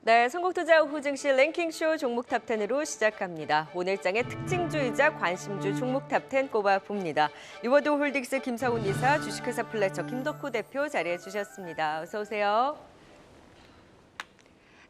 네, 선곡투자 후 증시 랭킹쇼 종목 탑10으로 시작합니다. 오늘장의 특징주이자 관심주 종목 탑10 꼽아봅니다. 리워드 홀딩스 김사훈 이사, 주식회사 플래처 김덕호 대표 자리해 주셨습니다. 어서 오세요.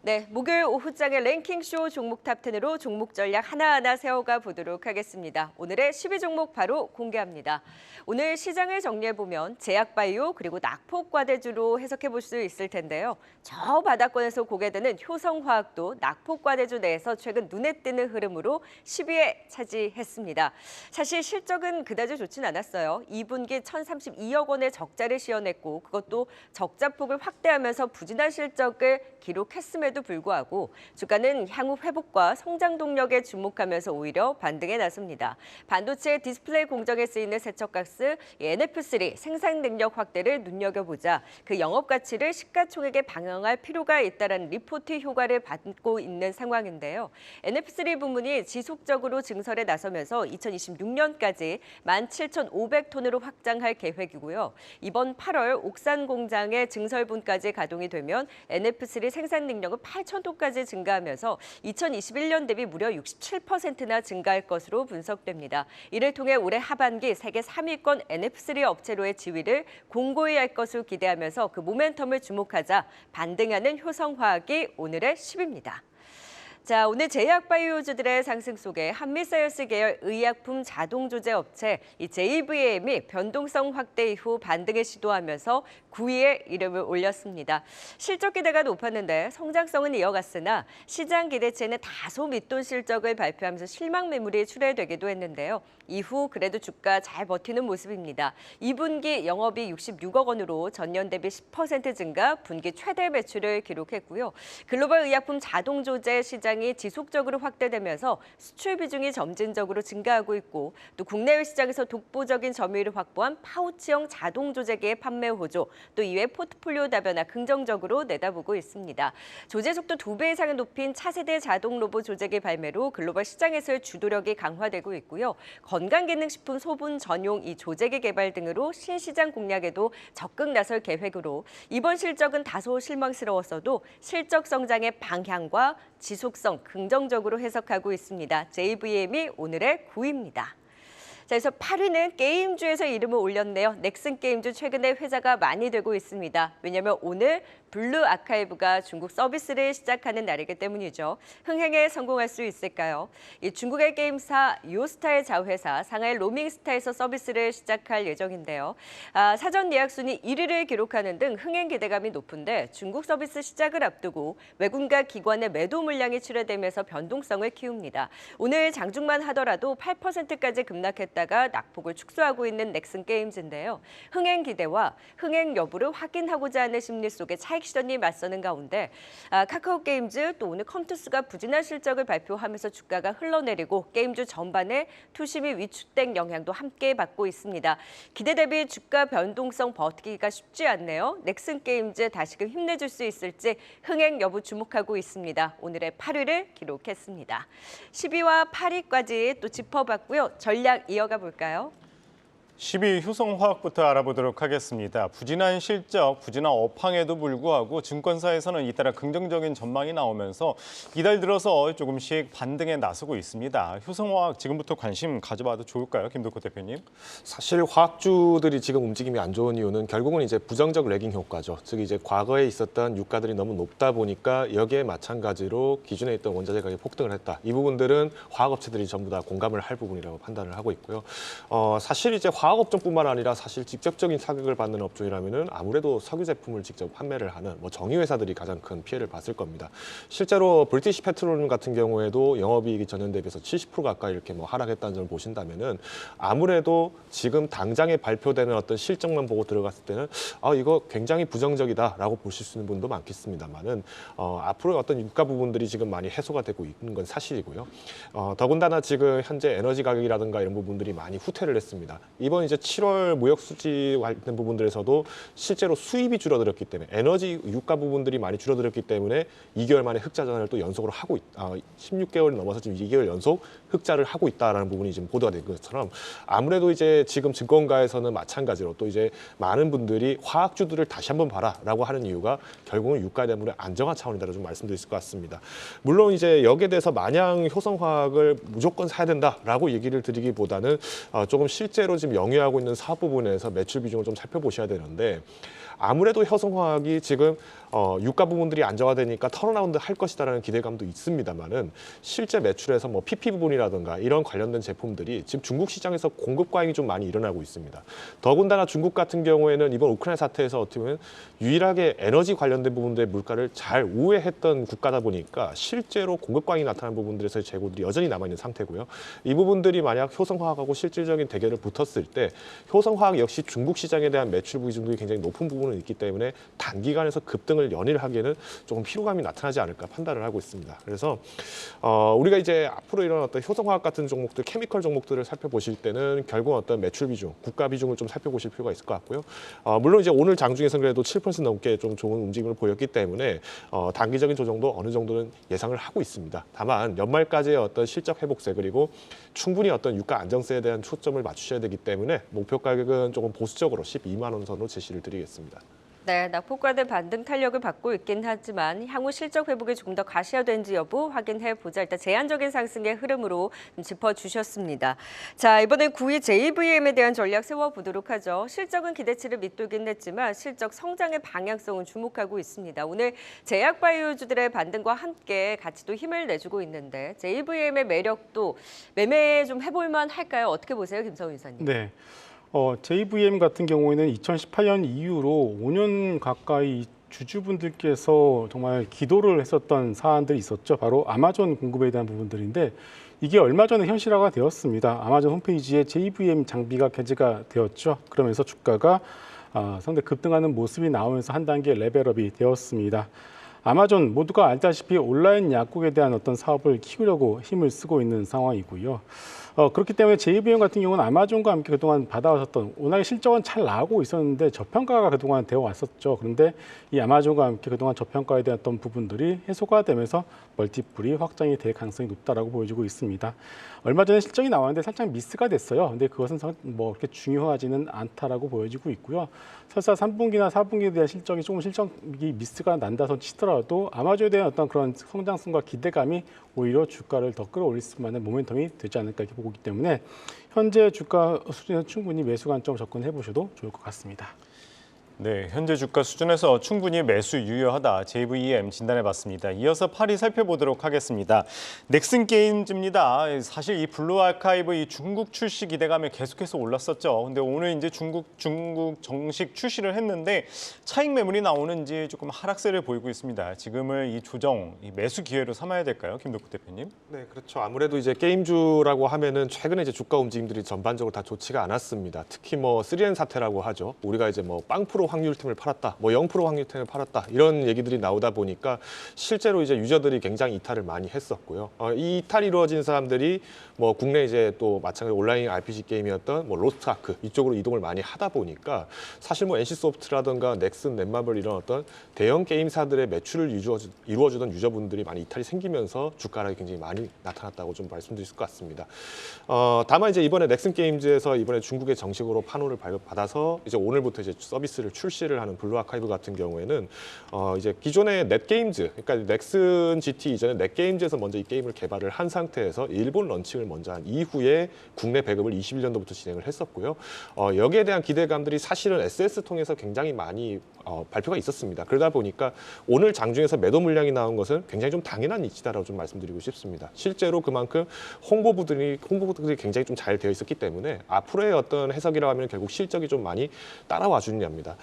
네, 목요일 오후장의 랭킹쇼 종목 탑10으로 종목 전략 하나하나 세워가 보도록 하겠습니다. 오늘의 12종목 바로 공개합니다. 오늘 시장을 정리해보면 제약바이오 그리고 낙폭과대주로 해석해볼 수 있을 텐데요. 저 바닥권에서 고개되는 효성화학도 낙폭과대주 내에서 최근 눈에 띄는 흐름으로 10위에 차지했습니다. 사실 실적은 그다지 좋진 않았어요. 2분기 1,032억 원의 적자를 씌어냈고 그것도 적자폭을 확대하면서 부진한 실적을 기록했음에도 불구하고 주가는 향후 회복과 성장 동력에 주목하면서 오히려 반등에 나섭니다. 반도체 디스플레이 공정에 쓰이는 세척가스 NF3 생산 능력 확대를 눈여겨보자 그 영업 가치를 시가총액에 반영할 필요가 있다는 리포트 효과를 받고 있는 상황인데요. NF3 부문이 지속적으로 증설에 나서면서 2026년까지 17,500톤으로 확장할 계획이고요. 이번 8월 옥산 공장의 증설분까지 가동이 되면 NF3 생산 능력은 8,000톤까지 증가하면서 2021년 대비 무려 67%나 증가할 것으로 분석됩니다. 이를 통해 올해 하반기 세계 3위권 NF3 업체로의 지위를 공고히 할 것으로 기대하면서 그 모멘텀을 주목하자 반등하는 효성화학이 오늘의 10위입니다. 자, 오늘 제약바이오주들의 상승 속에 한미사이언스 계열 의약품 자동조제 업체 이 JVM이 변동성 확대 이후 반등을 시도하면서 9위에 이름을 올렸습니다. 실적 기대가 높았는데 성장성은 이어갔으나 시장 기대치에는 다소 밑돈 실적을 발표하면서 실망 매물이 출회되기도 했는데요. 이후 그래도 주가 잘 버티는 모습입니다. 2분기 영업이 66억 원으로 전년 대비 10% 증가, 분기 최대 매출을 기록했고요. 글로벌 의약품 자동조제 시장이 지속적으로 확대되면서 수출 비중이 점진적으로 증가하고 있고 또 국내외 시장에서 독보적인 점유율을 확보한 파우치형 자동조제기의 판매 호조, 또 이외 포트폴리오 다변화 긍정적으로 내다보고 있습니다. 조제 속도 2배 이상을 높인 차세대 자동 로봇 조제기 발매로 글로벌 시장에서의 주도력이 강화되고 있고요. 건강기능식품 소분 전용 이 조제기 개발 등으로 신시장 공략에도 적극 나설 계획으로 이번 실적은 다소 실망스러웠어도 실적 성장의 방향과 지속성 긍정적으로 해석하고 있습니다. JVM이 오늘의 9위입니다. 자, 그래서 8위는 게임주에서 이름을 올렸네요. 넥슨 게임즈 최근에 회자가 많이 되고 있습니다. 왜냐하면 오늘 블루 아카이브가 중국 서비스를 시작하는 날이기 때문이죠. 흥행에 성공할 수 있을까요? 이 중국의 게임사 요스타의 자회사 상하이 로밍스타에서 서비스를 시작할 예정인데요. 사전 예약 순위 1위를 기록하는 등 흥행 기대감이 높은데 중국 서비스 시작을 앞두고 외국인과 기관의 매도 물량이 출회되면서 변동성을 키웁니다. 오늘 장중만 하더라도 8%까지 급락했다가 낙폭을 축소하고 있는 넥슨 게임즈인데요. 흥행 기대와 흥행 여부를 확인하고자 하는 심리 속에 차익 실현이 맞서는 가운데 카카오 게임즈 또 오늘 컴투스가 부진한 실적을 발표하면서 주가가 흘러내리고 게임주 전반에 투심이 위축된 영향도 함께 받고 있습니다. 기대 대비 주가 변동성 버티기가 쉽지 않네요. 넥슨 게임즈 다시금 힘내줄 수 있을지 흥행 여부 주목하고 있습니다. 오늘의 8위를 기록했습니다. 10위와 8위까지 또 짚어봤고요. 전략 이어가 볼까요? 10위 효성화학부터 알아보도록 하겠습니다. 부진한 실적, 부진한 업황에도 불구하고 증권사에서는 잇따라 긍정적인 전망이 나오면서 이달 들어서 조금씩 반등에 나서고 있습니다. 효성화학 지금부터 관심 가져봐도 좋을까요, 김덕호 대표님? 사실 화학주들이 지금 움직임이 안 좋은 이유는 결국은 이제 부정적 레깅 효과죠. 즉 이제 과거에 있었던 유가들이 너무 높다 보니까 여기에 마찬가지로 기존에 있던 원자재 가격이 폭등을 했다. 이 부분들은 화학업체들이 전부 다 공감을 할 부분이라고 판단을 하고 있고요. 사실 이제 화학업종뿐만 아니라 사실 직접적인 타격을 받는 업종이라면은 아무래도 석유 제품을 직접 판매를 하는 정유회사들이 가장 큰 피해를 봤을 겁니다. 실제로 브리티시 페트롤리움 같은 경우에도 영업이익이 전년 대비해서 70% 가까이 이렇게 하락했다는 점을 보신다면은 아무래도 지금 당장에 발표되는 어떤 실적만 보고 들어갔을 때는 이거 굉장히 부정적이다라고 보실 수 있는 분도 많겠습니다만은 앞으로 어떤 유가 부분들이 지금 많이 해소가 되고 있는 건 사실이고요. 더군다나 지금 현재 에너지 가격이라든가 이런 부분들이 많이 후퇴를 했습니다. 이 이번 이제 7월 무역 수지 관련 부분들에서도 실제로 수입이 줄어들었기 때문에 에너지 유가 부분들이 많이 줄어들었기 때문에 2개월 만에 흑자 전환을 또 연속으로 하고 16개월이 넘어서 지금 2개월 연속 흑자를 하고 있다라는 부분이 지금 보도가 된 것처럼 아무래도 이제 지금 증권가에서는 마찬가지로 또 이제 많은 분들이 화학주들을 다시 한번 봐라라고 하는 이유가 결국은 유가 대물의 안정화 차원이다라고 좀 말씀드릴 수 있을 것 같습니다. 물론 이제 여기에 대해서 마냥 효성화학을 무조건 사야 된다라고 얘기를 드리기보다는 조금 실제로 지금 영위하고 있는 사업 부분에서 매출 비중을 좀 살펴보셔야 되는데 아무래도 효성화학이 지금 유가 부분들이 안정화되니까 턴어라운드 할 것이다라는 기대감도 있습니다만은 실제 매출에서 뭐 PP 부분이라든가 이런 관련된 제품들이 지금 중국 시장에서 공급 과잉이 좀 많이 일어나고 있습니다. 더군다나 중국 같은 경우에는 이번 우크라이나 사태에서 어떻게 보면 유일하게 에너지 관련된 부분들의 물가를 잘 우회했던 국가다 보니까 실제로 공급 과잉이 나타난 부분들에서의 재고들이 여전히 남아있는 상태고요. 이 부분들이 만약 효성화학하고 실질적인 대결을 붙었을 때 효성화학 역시 중국 시장에 대한 매출 비중도 굉장히 높은 부분은 있기 때문에 단기간에서 급등을 연일하기에는 조금 피로감이 나타나지 않을까 판단을 하고 있습니다. 그래서 우리가 이제 앞으로 이런 어떤 효성화학 같은 종목들, 케미컬 종목들을 살펴보실 때는 결국 어떤 매출 비중, 국가 비중을 좀 살펴보실 필요가 있을 것 같고요. 물론 이제 오늘 장중에서는 그래도 7% 넘게 좀 좋은 움직임을 보였기 때문에 단기적인 조정도 어느 정도는 예상을 하고 있습니다. 다만 연말까지의 어떤 실적 회복세 그리고 충분히 어떤 유가 안정세에 대한 초점을 맞추셔야 되기 때문에 목표 가격은 조금 보수적으로 12만 원 선으로 제시를 드리겠습니다. 네, 낙폭과대 반등 탄력을 받고 있긴 하지만 향후 실적 회복이 조금 더 가시화된지 여부 확인해 보자. 일단 제한적인 상승의 흐름으로 짚어주셨습니다. 자, 이번엔 9위 JVM에 대한 전략 세워보도록 하죠. 실적은 기대치를 밑돌긴 했지만 실적 성장의 방향성은 주목하고 있습니다. 오늘 제약바이오주들의 반등과 함께 가치도 힘을 내주고 있는데 JVM의 매력도 매매 좀 해볼만 할까요? 어떻게 보세요, 김성훈 이사님? 네. JVM 같은 경우에는 2018년 이후로 5년 가까이 주주분들께서 정말 기도를 했었던 사안들이 있었죠. 바로 아마존 공급에 대한 부분들인데 이게 얼마 전에 현실화가 되었습니다. 아마존 홈페이지에 JVM 장비가 게재가 되었죠. 그러면서 주가가 상당히 급등하는 모습이 나오면서 한 단계 레벨업이 되었습니다. 아마존 모두가 알다시피 온라인 약국에 대한 어떤 사업을 키우려고 힘을 쓰고 있는 상황이고요. 그렇기 때문에 JVM 같은 경우는 아마존과 함께 그동안 받아왔었던 워낙에 실적은 잘 나오고 있었는데 저평가가 그동안 되어 왔었죠. 그런데 이 아마존과 함께 그동안 저평가에 대한 어떤 부분들이 해소가 되면서 멀티플이 확장이 될 가능성이 높다라고 보여지고 있습니다. 얼마 전에 실적이 나왔는데 살짝 미스가 됐어요. 근데 그것은 뭐 그렇게 중요하지는 않다라고 보여지고 있고요. 설사 3분기나 4분기에 대한 실적이 조금 실적이 미스가 난다서 치더라도 아마존에 대한 어떤 그런 성장성과 기대감이 오히려 주가를 더 끌어올릴 수 있는 모멘텀이 되지 않을까 이렇게 보고 있기 때문에 현재 주가 수준에서 충분히 매수 관점 접근해 보셔도 좋을 것 같습니다. 네, 현재 주가 수준에서 충분히 매수 유효하다. JVM 진단해봤습니다. 이어서 8위 살펴보도록 하겠습니다. 넥슨 게임즈입니다. 사실 이 블루 아카이브 이 중국 출시 기대감에 계속해서 올랐었죠. 근데 오늘 이제 중국 정식 출시를 했는데 차익 매물이 나오는지 조금 하락세를 보이고 있습니다. 지금을 이 조정, 이 매수 기회로 삼아야 될까요, 김덕구 대표님? 네, 그렇죠. 아무래도 이제 게임주라고 하면은 최근에 이제 주가 움직임들이 전반적으로 다 좋지가 않았습니다. 특히 뭐 3N 사태라고 하죠. 우리가 이제 뭐 0% 확률템을 팔았다, 뭐 0% 확률템을 팔았다 이런 얘기들이 나오다 보니까 실제로 이제 유저들이 굉장히 이탈을 많이 했었고요. 이 이탈이 이루어진 사람들이 뭐 국내 이제 또 마찬가지로 온라인 RPG 게임이었던 뭐 로스트 아크 이쪽으로 이동을 많이 하다 보니까 사실 뭐 NC소프트라든가 넥슨, 넷마블 이런 어떤 대형 게임사들의 매출을 이루어주던 유저분들이 많이 이탈이 생기면서 주가 하락이 굉장히 많이 나타났다고 좀 말씀드릴 수 있을 것 같습니다. 다만 이제 이번에 넥슨 게임즈에서 이번에 중국에 정식으로 판호를 발급받아서 이제 오늘부터 이제 서비스를 출시를 하는 블루 아카이브 같은 경우에는 이제 기존의 넷게임즈, 그러니까 넥슨 GT 이전에 넷게임즈에서 먼저 이 게임을 개발을 한 상태에서 일본 런칭을 먼저 한 이후에 국내 배급을 21년도부터 진행을 했었고요. 여기에 대한 기대감들이 사실은 SS 통해서 굉장히 많이 발표가 있었습니다. 그러다 보니까 오늘 장중에서 매도 물량이 나온 것은 굉장히 좀 당연한 이치다라고 좀 말씀드리고 싶습니다. 실제로 그만큼 홍보부들이 굉장히 좀 잘 되어 있었기 때문에 앞으로의 어떤 해석이라고 하면 결국 실적이 좀 많이 따라와 주느냐입니다.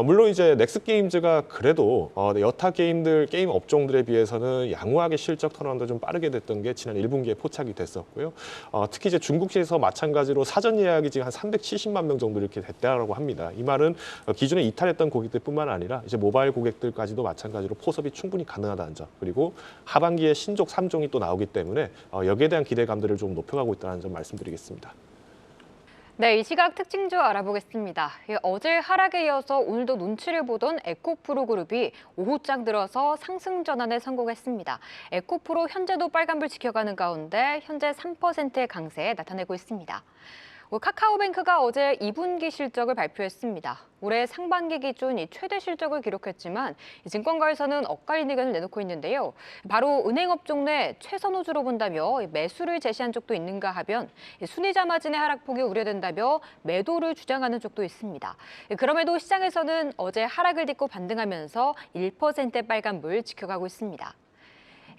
물론 이제 넥스 게임즈가 그래도 여타 게임 업종들에 비해서는 양호하게 실적 턴어라운드 좀 빠르게 됐던 게 지난 1분기에 포착이 됐었고요. 특히 이제 중국에서 마찬가지로 사전 예약이 지금 한 370만 명 정도 이렇게 됐다라고 합니다. 이 말은 기존에 이탈했던 고객들뿐만 아니라 이제 모바일 고객들까지도 마찬가지로 포섭이 충분히 가능하다는 점, 그리고 하반기에 신족 3종이 또 나오기 때문에 여기에 대한 기대감들을 좀 높여가고 있다는 점 말씀드리겠습니다. 네, 이 시각 특징주 알아보겠습니다. 어제 하락에 이어서 오늘도 눈치를 보던 에코프로 그룹이 오후장 들어서 상승 전환에 성공했습니다. 에코프로 현재도 빨간불 지켜가는 가운데 현재 3%의 강세 나타내고 있습니다. 카카오뱅크가 어제 2분기 실적을 발표했습니다. 올해 상반기 기준 최대 실적을 기록했지만 증권가에서는 엇갈린 의견을 내놓고 있는데요. 바로 은행업종 내 최선호주로 본다며 매수를 제시한 쪽도 있는가 하면 순이자 마진의 하락폭이 우려된다며 매도를 주장하는 쪽도 있습니다. 그럼에도 시장에서는 어제 하락을 딛고 반등하면서 1%의 빨간불 지켜가고 있습니다.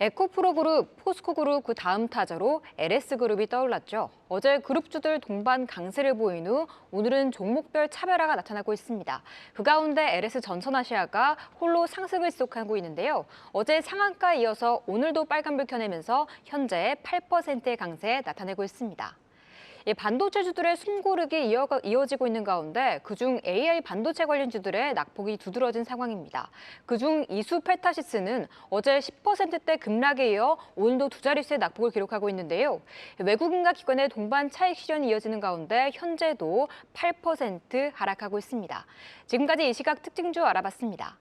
에코프로 그룹, 포스코 그룹 그 다음 타자로 LS 그룹이 떠올랐죠. 어제 그룹주들 동반 강세를 보인 후 오늘은 종목별 차별화가 나타나고 있습니다. 그 가운데 LS 전선아시아가 홀로 상승을 지속하고 있는데요. 어제 상한가에 이어서 오늘도 빨간불 켜내면서 현재 8%의 강세 나타내고 있습니다. 반도체주들의 숨고르기 이어지고 있는 가운데 그중 AI 반도체 관련주들의 낙폭이 두드러진 상황입니다. 그중 이수 페타시스는 어제 10%대 급락에 이어 오늘도 두 자릿수의 낙폭을 기록하고 있는데요. 외국인과 기관의 동반 차익 실현이 이어지는 가운데 현재도 8% 하락하고 있습니다. 지금까지 이 시각 특징주 알아봤습니다.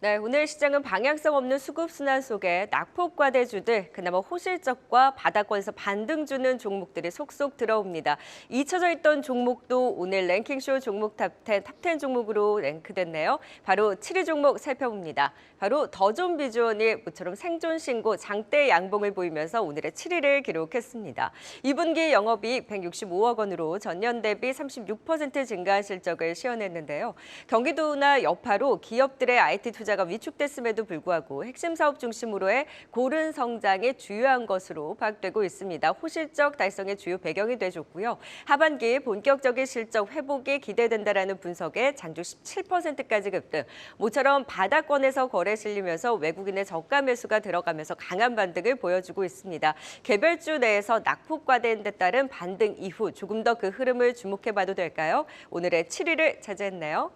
네, 오늘 시장은 방향성 없는 수급순환 속에 낙폭과대주들, 그나마 호실적과 바닥권에서 반등 주는 종목들이 속속 들어옵니다. 잊혀져 있던 종목도 오늘 랭킹쇼 종목 탑10 종목으로 랭크됐네요. 바로 7위 종목 살펴봅니다. 바로 더존 비주얼이 모처럼 생존 신고 장대 양봉을 보이면서 오늘의 7위를 기록했습니다. 2분기 영업이익 165억 원으로 전년 대비 36% 증가한 실적을 시현했는데요. 경기도나 여파로 기업들의 IT 투자가 위축됐음에도 불구하고 핵심 사업 중심으로의 고른 성장이 주요한 것으로 파악되고 있습니다. 호실적 달성의 주요 배경이 돼줬고요. 하반기 본격적인 실적 회복이 기대된다라는 분석에 장중 17%까지 급등. 모처럼 바닥권에서 거래 실리면서 외국인의 저가 매수가 들어가면서 강한 반등을 보여주고 있습니다. 개별주 내에서 낙폭 과대에 따른 반등 이후 조금 더 그 흐름을 주목해봐도 될까요? 오늘의 7위를 차지했네요.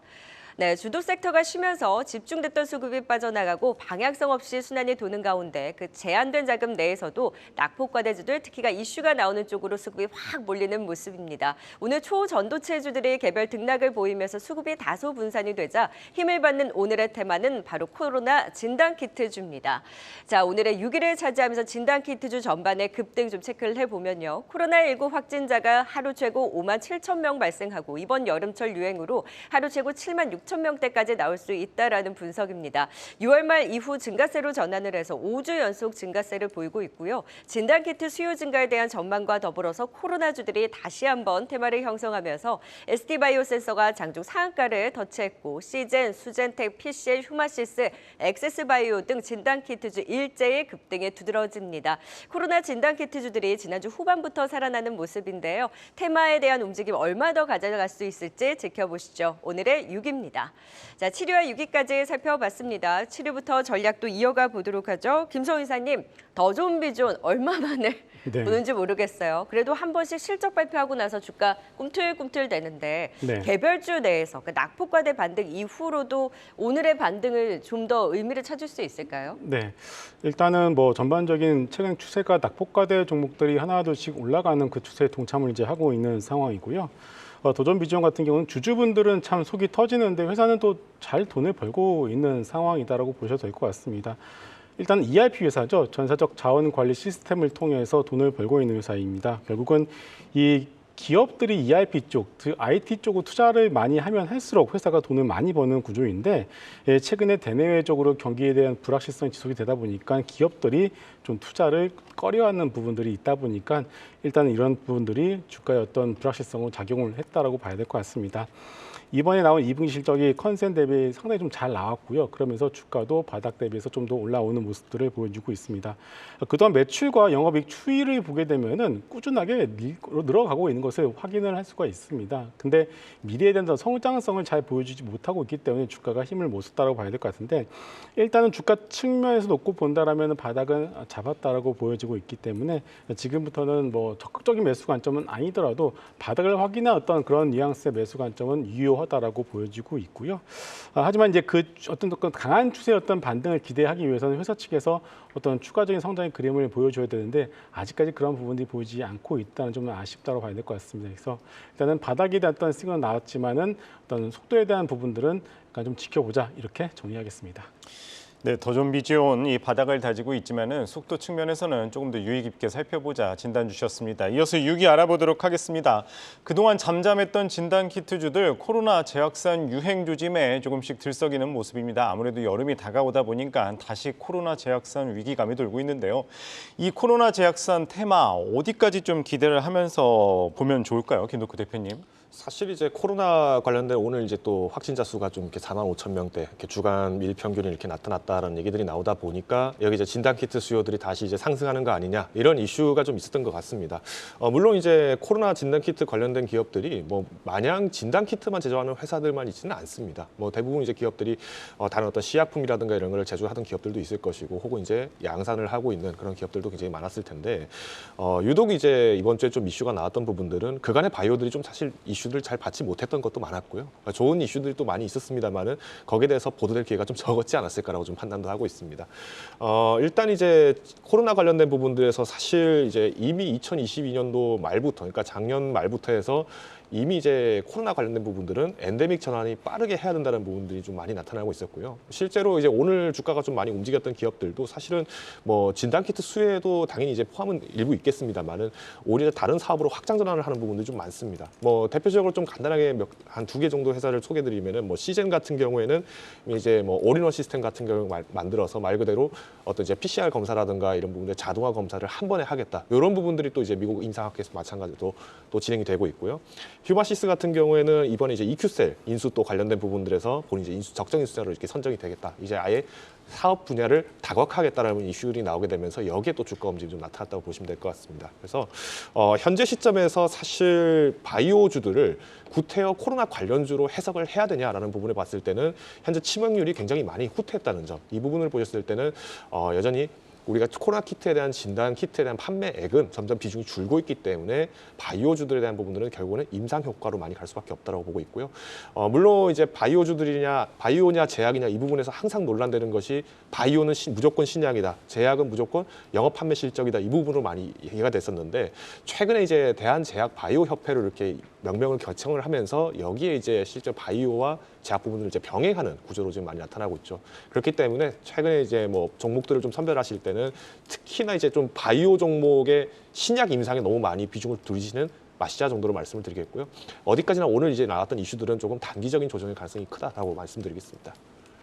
네, 주도 섹터가 쉬면서 집중됐던 수급이 빠져나가고 방향성 없이 순환이 도는 가운데 그 제한된 자금 내에서도 낙폭과대주들 특히가 이슈가 나오는 쪽으로 수급이 확 몰리는 모습입니다. 오늘 초전도체주들이 개별 등락을 보이면서 수급이 다소 분산이 되자 힘을 받는 오늘의 테마는 바로 코로나 진단키트주입니다. 자, 오늘의 6위를 차지하면서 진단키트주 전반의 급등 좀 체크를 해보면요. 코로나19 확진자가 하루 최고 5만 7천 명 발생하고 이번 여름철 유행으로 하루 최고 7만 6천 명대까지 나올 수 있다라는 분석입니다. 6월 말 이후 증가세로 전환을 해서 5주 연속 증가세를 보이고 있고요. 진단키트 수요 증가에 대한 전망과 더불어서 코로나주들이 다시 한번 테마를 형성하면서 ST바이오센서가 장중 상한가를 터치했고 시젠, 수젠텍, PCL, 휴마시스, 엑세스바이오 등 진단키트주 일제히 급등에 두드러집니다. 코로나 진단키트주들이 지난주 후반부터 살아나는 모습인데요. 테마에 대한 움직임 얼마 더 가져갈 수 있을지 지켜보시죠. 오늘의 6위입니다. 자, 7위와 6위까지 살펴봤습니다. 7위부터 전략도 이어가 보도록 하죠. 김성희 이사님, 더존 비존 얼마 만에 네. 보는지 모르겠어요. 그래도 한 번씩 실적 발표하고 나서 주가 꿈틀꿈틀 되는데 네. 개별주 내에서 그 낙폭과대 반등 이후로도 오늘의 반등을 좀 더 의미를 찾을 수 있을까요? 네, 일단은 뭐 전반적인 최근 추세가 낙폭과대 종목들이 하나둘씩 올라가는 그 추세에 동참을 이제 하고 있는 상황이고요. 도전 비전 같은 경우는 주주분들은 참 속이 터지는데 회사는 또 잘 돈을 벌고 있는 상황이다라고 보셔도 될 것 같습니다. 일단 ERP 회사죠. 전사적 자원 관리 시스템을 통해서 돈을 벌고 있는 회사입니다. 결국은 이 기업들이 ERP 쪽, IT 쪽으로 투자를 많이 하면 할수록 회사가 돈을 많이 버는 구조인데 최근에 대내외적으로 경기에 대한 불확실성이 지속이 되다 보니까 기업들이 좀 투자를 꺼려하는 부분들이 있다 보니까 일단 이런 부분들이 주가의 어떤 불확실성으로 작용을 했다라고 봐야 될 것 같습니다. 이번에 나온 2분기 실적이 컨센 대비 상당히 좀 잘 나왔고요. 그러면서 주가도 바닥 대비해서 좀 더 올라오는 모습들을 보여주고 있습니다. 그동안 매출과 영업이익 추이를 보게 되면은 꾸준하게 늘어가고 있는 것을 확인을 할 수가 있습니다. 근데 미래에 대한 성장성을 잘 보여주지 못하고 있기 때문에 주가가 힘을 못 썼다고 봐야 될 것 같은데 일단은 주가 측면에서 놓고 본다라면 바닥은 잡았다라고 보여지고 있기 때문에 지금부터는 뭐 적극적인 매수 관점은 아니더라도 바닥을 확인한 어떤 그런 뉘앙스의 매수 관점은 유효 유효하다라고 보여지고 있고요. 하지만 이제 그 어떤 강한 추세의 어떤 반등을 기대하기 위해서는 회사 측에서 어떤 추가적인 성장의 그림을 보여줘야 되는데 아직까지 그런 부분들이 보이지 않고 있다는 좀 아쉽다고 봐야 될 것 같습니다. 그래서 일단은 바닥에 대한 어떤 시그널 나왔지만은 어떤 속도에 대한 부분들은 약간 좀 지켜보자 이렇게 정리하겠습니다. 네, 더존비지온 이 바닥을 다지고 있지만은 속도 측면에서는 조금 더 유의 깊게 살펴보자 진단 주셨습니다. 이어서 6위 알아보도록 하겠습니다. 그동안 잠잠했던 진단키트주들 코로나 재확산 유행 조짐에 조금씩 들썩이는 모습입니다. 아무래도 여름이 다가오다 보니까 다시 코로나 재확산 위기감이 돌고 있는데요. 이 코로나 재확산 테마 어디까지 좀 기대를 하면서 보면 좋을까요, 김덕후 대표님? 사실 이제 코로나 관련된 오늘 이제 또 확진자 수가 좀 이렇게 45,000명대 이렇게 주간 밀평균이 이렇게 나타났다라는 얘기들이 나오다 보니까 여기 이제 진단키트 수요들이 다시 이제 상승하는 거 아니냐 이런 이슈가 좀 있었던 것 같습니다. 물론 이제 코로나 진단키트 관련된 기업들이 뭐 마냥 진단키트만 제조하는 회사들만 있지는 않습니다. 뭐 대부분 이제 기업들이 다른 어떤 시약품이라든가 이런 걸 제조하던 기업들도 있을 것이고 혹은 이제 양산을 하고 있는 그런 기업들도 굉장히 많았을 텐데 유독 이제 이번 주에 좀 이슈가 나왔던 부분들은 그간의 바이오들이 좀 사실 이슈들 잘 받지 못했던 것도 많았고요. 좋은 이슈들이 또 많이 있었습니다만은 거기에 대해서 보도될 기회가 좀 적었지 않았을까라고 좀 판단도 하고 있습니다. 일단 이제 코로나 관련된 부분들에서 사실 이제 이미 2022년도 말부터, 그러니까 작년 말부터 해서 이미 이제 코로나 관련된 부분들은 엔데믹 전환이 빠르게 해야 된다는 부분들이 좀 많이 나타나고 있었고요. 실제로 이제 오늘 주가가 좀 많이 움직였던 기업들도 사실은 뭐 진단키트 수혜도 당연히 이제 포함은 일부 있겠습니다만은 오히려 다른 사업으로 확장 전환을 하는 부분들이 좀 많습니다. 뭐 대표적으로 좀 간단하게 한 2개 정도 회사를 소개드리면은 뭐 시젠 같은 경우에는 이제 뭐 올인원 시스템 같은 경우 만들어서 말 그대로 어떤 이제 PCR 검사라든가 이런 부분들 자동화 검사를 한 번에 하겠다. 이런 부분들이 또 이제 미국 임상학회에서 마찬가지로 또 진행이 되고 있고요. 휴바시스 같은 경우에는 이번에 이제 EQ셀 인수 또 관련된 부분들에서 본인 이제 적정 인수자로 이렇게 선정이 되겠다. 이제 아예 사업 분야를 다각화하겠다라는 이슈들이 나오게 되면서 여기에 또 주가 움직임이 좀 나타났다고 보시면 될 것 같습니다. 그래서 현재 시점에서 사실 바이오주들을 구태여 코로나 관련주로 해석을 해야 되냐라는 부분을 봤을 때는 현재 치명률이 굉장히 많이 후퇴했다는 점. 이 부분을 보셨을 때는 여전히 우리가 코로나 키트에 대한 진단 키트에 대한 판매액은 점점 비중이 줄고 있기 때문에 바이오주들에 대한 부분들은 결국은 임상 효과로 많이 갈 수밖에 없다고 보고 있고요. 물론 이제 바이오냐 제약이냐 이 부분에서 항상 논란되는 것이 바이오는 무조건 신약이다, 제약은 무조건 영업 판매 실적이다 이 부분으로 많이 얘기가 됐었는데 최근에 이제 대한제약바이오협회로 이렇게 명명을 결정을 하면서 여기에 이제 실제 바이오와 제약 부분을 이제 병행하는 구조로 지금 많이 나타나고 있죠. 그렇기 때문에 최근에 이제 뭐 종목들을 좀 선별하실 때는 특히나 이제 좀 바이오 종목의 신약 임상에 너무 많이 비중을 두시는 마시자 정도로 말씀을 드리겠고요. 어디까지나 오늘 이제 나왔던 이슈들은 조금 단기적인 조정의 가능성이 크다라고 말씀드리겠습니다.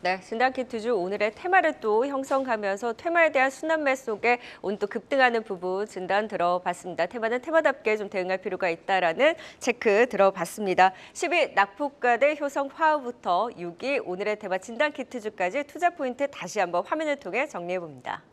네, 진단키트주 오늘의 테마를 또 형성하면서 테마에 대한 순환매 속에 오늘 또 급등하는 부분 진단 들어봤습니다. 테마는 테마답게 좀 대응할 필요가 있다라는 체크 들어봤습니다. 10위 낙폭과 대 효성화학부터 6위 오늘의 테마 진단키트주까지 투자 포인트 다시 한번 화면을 통해 정리해 봅니다.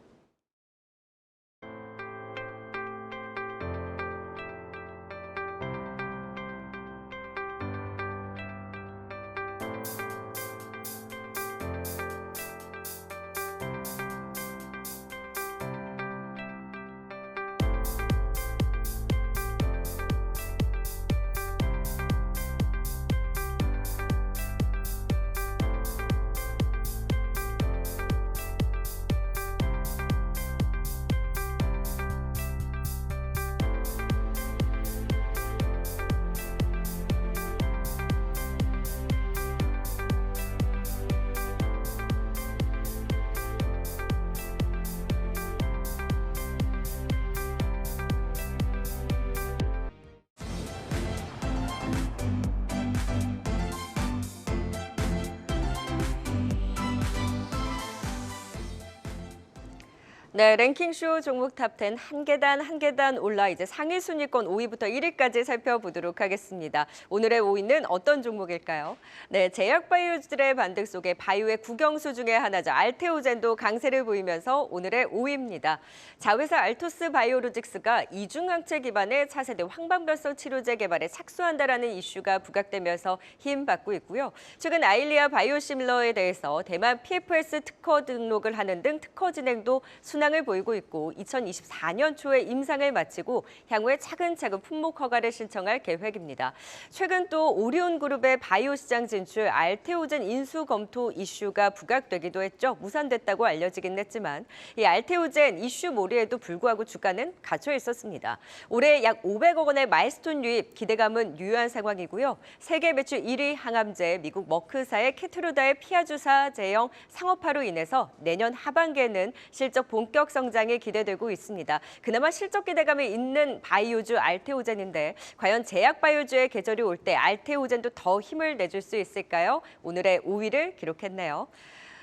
네, 랭킹쇼 종목 탑10 한 계단 올라 이제 상위 순위권 5위부터 1위까지 살펴보도록 하겠습니다. 오늘의 5위는 어떤 종목일까요? 네, 제약바이오주들의 반등 속에 바이오의 국영수 중에 하나죠. 알테오젠도 강세를 보이면서 오늘의 5위입니다. 자회사 알토스 바이오로직스가 이중항체 기반의 차세대 황반변성 치료제 개발에 착수한다라는 이슈가 부각되면서 힘받고 있고요. 최근 아일리아 바이오시밀러에 대해서 대만 PFS 특허 등록을 하는 등 특허 진행도 순항 증상을 보이고 있고 2024년 초에 임상을 마치고 향후에 차근차근 품목 허가를 신청할 계획입니다. 최근 또 오리온그룹의 바이오 시장 진출 알테오젠 인수 검토 이슈가 부각되기도 했죠. 무산됐다고 알려지긴 했지만 이 알테오젠 이슈 몰이에도 불구하고 주가는 갇혀 있었습니다. 올해 약 500억 원의 마일스톤 유입 기대감은 유효한 상황이고요. 세계 매출 1위 항암제 미국 머크사의 케트루다의 피하주사 제형 상업화로 인해서 내년 하반기에는 실적 본격 성장이 기대되고 있습니다. 그나마 실적 기대감이 있는 바이오주 알테오젠인데 과연 제약 바이오주의 계절이 올 때 알테오젠도 더 힘을 내줄 수 있을까요? 오늘의 5위를 기록했네요.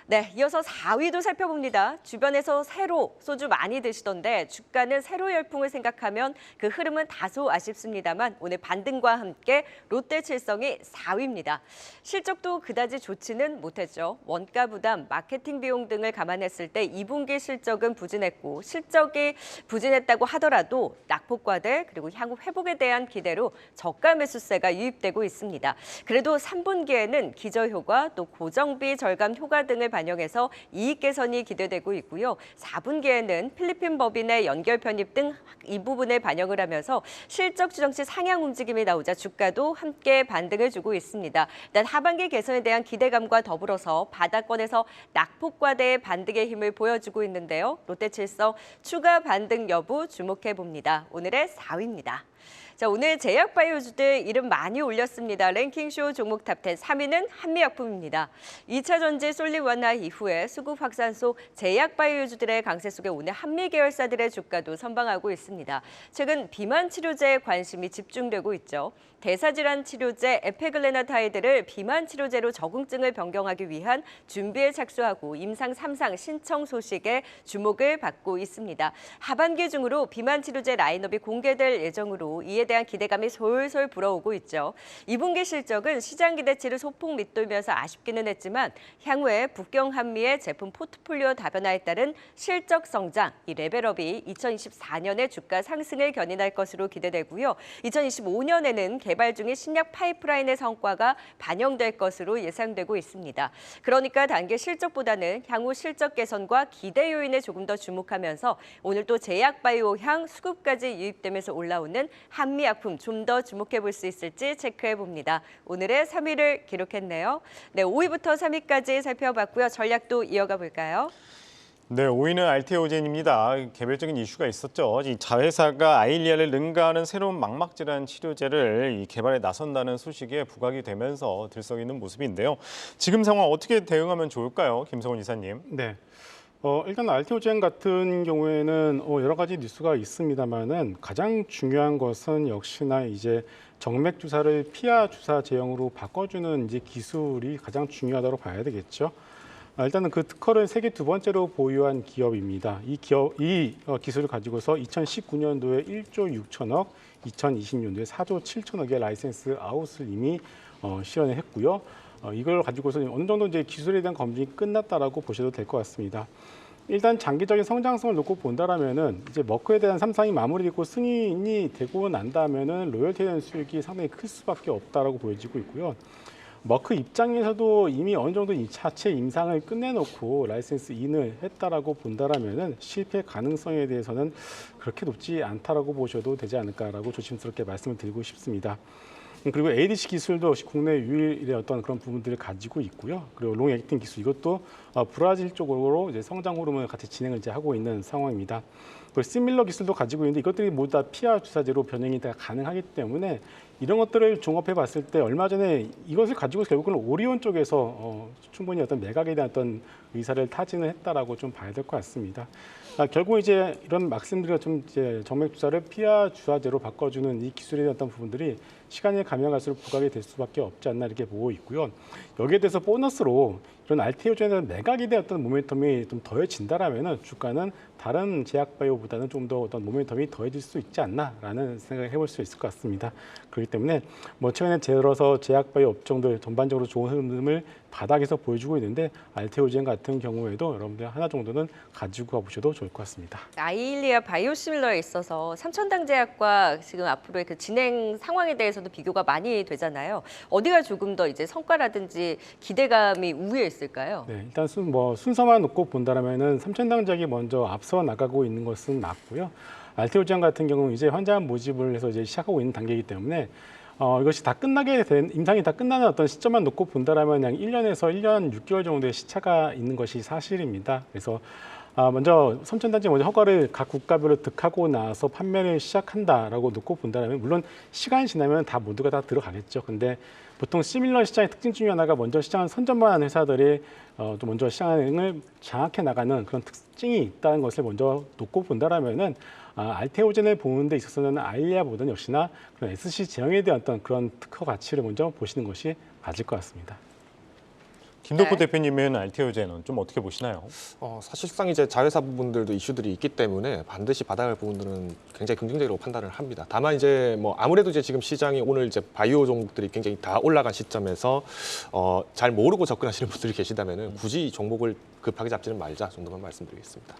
네, 이어서 4위도 살펴봅니다. 주변에서 새로 소주 많이 드시던데 주가는 새로 열풍을 생각하면 그 흐름은 다소 아쉽습니다만 오늘 반등과 함께 롯데칠성이 4위입니다. 실적도 그다지 좋지는 못했죠. 원가 부담, 마케팅 비용 등을 감안했을 때 2분기 실적은 부진했고 실적이 부진했다고 하더라도 낙폭과대 그리고 향후 회복에 대한 기대로 저가 매수세가 유입되고 있습니다. 그래도 3분기에는 기저효과 또 고정비 절감 효과 등을 반영해서 이익 개선이 기대되고 있고요. 4분기에는 필리핀 법인의 연결 편입 등 이 부분을 반영을 하면서 실적 추정치 상향 움직임이 나오자 주가도 함께 반등을 주고 있습니다. 일단 하반기 개선에 대한 기대감과 더불어서 바닥권에서 낙폭과대의 반등의 힘을 보여주고 있는데요. 롯데칠성 추가 반등 여부 주목해 봅니다. 오늘의 4위입니다. 자, 오늘 제약바이오주들 이름 많이 올렸습니다. 랭킹쇼 종목 탑10 3위는 한미약품입니다. 2차 전지 솔립 완화 이후에 수급 확산소 제약바이오주들의 강세 속에 오늘 한미 계열사들의 주가도 선방하고 있습니다. 최근 비만 치료제에 관심이 집중되고 있죠. 대사질환 치료제 에페글레나타이드를 비만 치료제로 적응증을 변경하기 위한 준비에 착수하고 임상 3상 신청 소식에 주목을 받고 있습니다. 하반기 중으로 비만 치료제 라인업이 공개될 예정으로 이에 대한 기대감이 솔솔 불어오고 있죠. 2분기 실적은 시장 기대치를 소폭 밑돌면서 아쉽기는 했지만 향후에 북경 한미의 제품 포트폴리오 다변화에 따른 실적 성장, 이 레벨업이 2024년에 주가 상승을 견인할 것으로 기대되고요. 2025년에는 개발 중인 신약 파이프라인의 성과가 반영될 것으로 예상되고 있습니다. 그러니까 단기 실적보다는 향후 실적 개선과 기대 요인에 조금 더 주목하면서 오늘 또 제약바이오향 수급까지 유입되면서 올라오는 한미약품 좀 더 주목해 볼 수 있을지 체크해 봅니다. 오늘의 3위를 기록했네요. 네, 5위부터 3위까지 살펴봤고요. 전략도 이어가 볼까요? 네, 5위는 알테오젠입니다. 개별적인 이슈가 있었죠. 이 자회사가 아일리아를 능가하는 새로운 망막질환 치료제를 개발에 나선다는 소식에 부각이 되면서 들썩이는 모습인데요. 지금 상황 어떻게 대응하면 좋을까요? 김성훈 이사님. 네. 일단 알테오젠 같은 경우에는 여러 가지 뉴스가 있습니다만은 가장 중요한 것은 역시나 이제 정맥 주사를 피하 주사 제형으로 바꿔주는 이제 기술이 가장 중요하다고 봐야 되겠죠. 일단은 그 특허를 세계 두 번째로 보유한 기업입니다. 이 기술을 가지고서 2019년도에 1조 6천억, 2020년도에 4조 7천억의 라이센스 아웃을 이미 실현을 했고요. 이걸 가지고서 어느 정도 이제 기술에 대한 검증이 끝났다라고 보셔도 될 것 같습니다. 일단 장기적인 성장성을 놓고 본다라면은 이제 머크에 대한 3상이 마무리되고 승인이 되고 난다면은 로열티에 대한 수익이 상당히 클 수밖에 없다라고 보여지고 있고요. 머크 입장에서도 이미 어느 정도 이 자체 임상을 끝내놓고 라이센스 인을 했다라고 본다라면은 실패 가능성에 대해서는 그렇게 높지 않다라고 보셔도 되지 않을까라고 조심스럽게 말씀을 드리고 싶습니다. 그리고 ADC 기술도 국내 유일의 어떤 그런 부분들을 가지고 있고요. 그리고 롱 액팅 기술 이것도 브라질 쪽으로 이제 성장 호르몬을 같이 진행을 이제 하고 있는 상황입니다. 그리고 시밀러 기술도 가지고 있는데 이것들이 모두 다 PR 주사제로 변형이 다 가능하기 때문에 이런 것들을 종합해 봤을 때 얼마 전에 이것을 가지고 결국은 오리온 쪽에서 충분히 어떤 매각에 대한 어떤 의사를 타진을 했다라고 좀 봐야 될 것 같습니다. 결국 이제 이런 말씀드린 좀 이제 정맥 주사를 PR 주사제로 바꿔주는 이 기술에 대한 어떤 부분들이 시간이 가면 갈수록 부각이 될 수밖에 없지 않나 이렇게 보고 있고요. 여기에 대해서 보너스로 이런 알테오젠의 매각에 대한 어떤 모멘텀이 좀 더해진다라면은 주가는 다른 제약바이오보다는 좀 더 어떤 모멘텀이 더해질 수 있지 않나라는 생각을 해볼 수 있을 것 같습니다. 그렇기 때문에 뭐 최근에 들어서 제약바이오 업종들 전반적으로 좋은 흐름을 바닥에서 보여주고 있는데 알테오젠 같은 경우에도 여러분들 하나 정도는 가지고 가보셔도 좋을 것 같습니다. 아일리아 바이오시밀러에 있어서 삼천당 제약과 지금 앞으로의 그 진행 상황에 대해서 대해서도 비교가 많이 되잖아요. 어디가 조금 더 이제 성과라든지 기대감이 우위에 있을까요? 네, 일단 순서만 놓고 본다면은 삼천당작이 먼저 앞서 나가고 있는 것은 맞고요. 알테오젠 같은 경우는 이제 환자 모집을 해서 이제 시작하고 있는 단계이기 때문에 이것이 다 끝나게 된 임상이 다 끝나는 어떤 시점만 놓고 본다라면 약 1년에서 1년 6개월 정도의 시차가 있는 것이 사실입니다. 그래서 먼저 삼천단지 먼저 허가를 각 국가별로 득하고 나서 판매를 시작한다라고 놓고 본다면 물론 시간이 지나면 다 모두가 다 들어가겠죠. 근데 보통 시밀러 시장의 특징 중에 하나가 먼저 시장을 선점한 회사들이 또 먼저 시장을 장악해 나가는 그런 특징이 있다는 것을 먼저 놓고 본다라면은 알테오젠을 보는 데 있어서는 아일리아보다는 역시나 그런 SC 제형에 대한 어떤 그런 특허 가치를 먼저 보시는 것이 맞을 것 같습니다. 김덕호 네. 대표님은 알테오젠은 좀 어떻게 보시나요? 사실상 이제 자회사 부분들도 이슈들이 있기 때문에 반드시 받아갈 부분들은 굉장히 긍정적으로 판단을 합니다. 다만 이제 뭐 아무래도 이제 지금 시장이 오늘 이제 바이오 종목들이 굉장히 다 올라간 시점에서 잘 모르고 접근하시는 분들이 계시다면은 굳이 이 종목을 급하게 잡지는 말자 정도만 말씀드리겠습니다.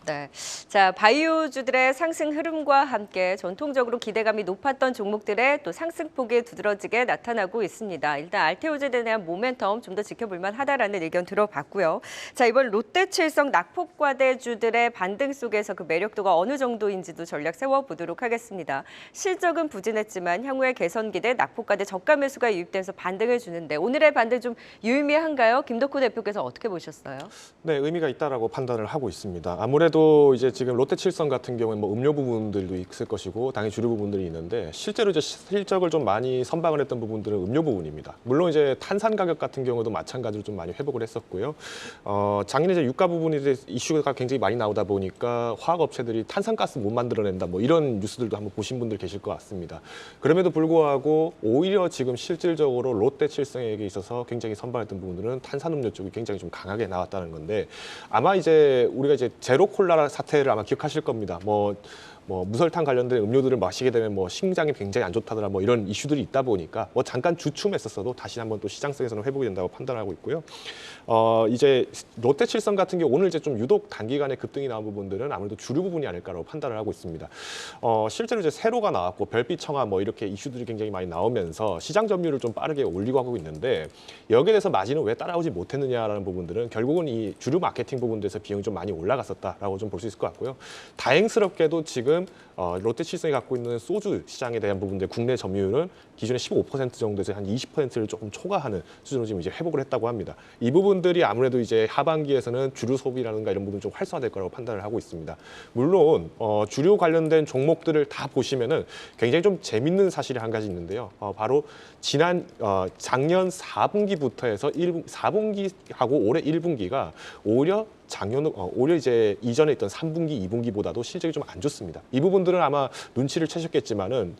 네. 자, 바이오주들의 상승 흐름과 함께 전통적으로 기대감이 높았던 종목들의 또 상승폭이 두드러지게 나타나고 있습니다. 일단 알테오젠에 대한 모멘텀 좀 더 지켜볼 만하다라는 의견 들어봤고요. 자, 이번 롯데칠성 낙폭과대주들의 반등 속에서 그 매력도가 어느 정도인지도 전략 세워보도록 하겠습니다. 실적은 부진했지만 향후에 개선 기대 낙폭과대 저가 매수가 유입돼서 반등을 주는데 오늘의 반등 좀 유의미한가요? 김덕호 대표께서 어떻게 보셨어요? 네, 의미가 있다라고 판단을 하고 있습니다. 아무래도 이제 지금 롯데칠성 같은 경우에 뭐 음료 부분들도 있을 것이고 당연히 주류 부분들이 있는데 실제로 이제 실적을 좀 많이 선방을 했던 부분들은 음료 부분입니다. 물론 이제 탄산 가격 같은 경우도 마찬가지로 좀 많이 회복을 했었고요. 작년에 이제 유가 부분이 이제 이슈가 굉장히 많이 나오다 보니까 화학 업체들이 탄산가스 못 만들어낸다 뭐 이런 뉴스들도 한번 보신 분들 계실 것 같습니다. 그럼에도 불구하고 오히려 지금 실질적으로 롯데칠성에게 있어서 굉장히 선방했던 부분들은 탄산음료 쪽이 굉장히 좀 강하게 나왔다는 건데 아마 이제 우리가 이제 제로 콜라 사태를 아마 기억하실 겁니다. 뭐 무설탕 관련된 음료들을 마시게 되면 뭐 심장이 굉장히 안 좋다더라 뭐 이런 이슈들이 있다 보니까 뭐 잠깐 주춤했었어도 다시 한번 또 시장성에서는 회복이 된다고 판단하고 있고요. 이제 롯데칠성 같은 경우 오늘 이제 좀 유독 단기간에 급등이 나온 부분들은 아무래도 주류 부분이 아닐까라고 판단을 하고 있습니다. 실제로 이제 세로가 나왔고 별빛 청아 뭐 이렇게 이슈들이 굉장히 많이 나오면서 시장 점유율을 좀 빠르게 올리고 하고 있는데 여기에 대해서 마진은 왜 따라오지 못했느냐라는 부분들은 결국은 이 주류 마케팅 부분들에서 비용이 좀 많이 올라갔었다라고 좀 볼 수 있을 것 같고요. 다행스럽게도 지금 롯데칠성이 갖고 있는 소주 시장에 대한 부분들 국내 점유율은 기존의 15% 정도에서 한 20%를 조금 초과하는 수준으로 지금 이제 회복을 했다고 합니다. 이 부분들이 아무래도 이제 하반기에서는 주류 소비라든가 이런 부분 좀 활성화될 거라고 판단을 하고 있습니다. 물론 주류 관련된 종목들을 다 보시면은 굉장히 좀 재밌는 사실이 한 가지 있는데요. 바로 작년 4분기부터 해서 4분기하고 올해 1분기가 오히려 오히려 이제 이전에 있던 3분기, 2분기보다도 실적이 좀 안 좋습니다. 이 부분들은 아마 눈치를 채셨겠지만은